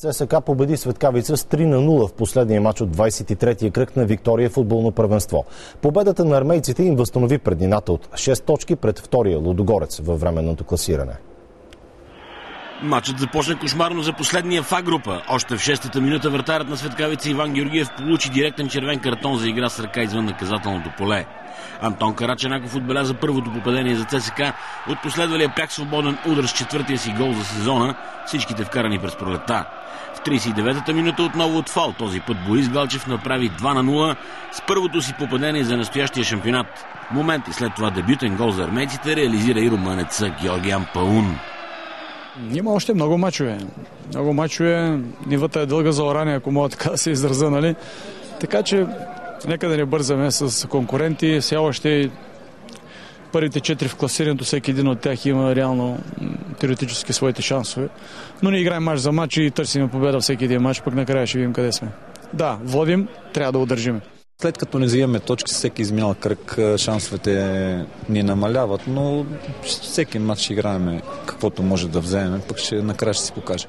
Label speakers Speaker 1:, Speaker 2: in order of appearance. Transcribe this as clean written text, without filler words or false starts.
Speaker 1: ЦСКА победи Светкавица с 3-0 в последния матч от 23-я кръг на Виктория футболно първенство. Победата на армейците им възстанови преднината от 6 точки пред втория Лудогорец във временното класиране.
Speaker 2: Матчът започна кошмарно за последния в А-група. Още в 6-та минута вратарят на Светкавица Иван Георгиев получи директен червен картон за игра с ръка извън наказателното поле. Антон Караченаков отбеляза първото попадение за ЦСКА от последвалия пряк свободен удар с четвъртия си гол за сезона, всичките вкарани през пролетта. В 39-та минута отново от фал. Този път Борис Галчев направи 2-0 с първото си попадение за настоящия шампионат. Моменти след това дебютен гол за армейците реализира и румънеца Георгиян Паун.
Speaker 3: Има още много мачове. Много мачове. Нивата е дълга за орание, ако мога така да се изразя, нали? Така че нека да не бързаме с конкуренти. Все още първите 4 в класирането, всеки един от тях има реално теоретически своите шансове. Но ние играем мач за мач и търсим победа всеки един мач, пък накрая ще видим къде сме. Да, водим, трябва да удържим.
Speaker 4: След като не взимаме точки, всеки изминал кръг, шансовете ни намаляват, но всеки матч ще играем каквото може да вземем, пък накрая ще си покаже.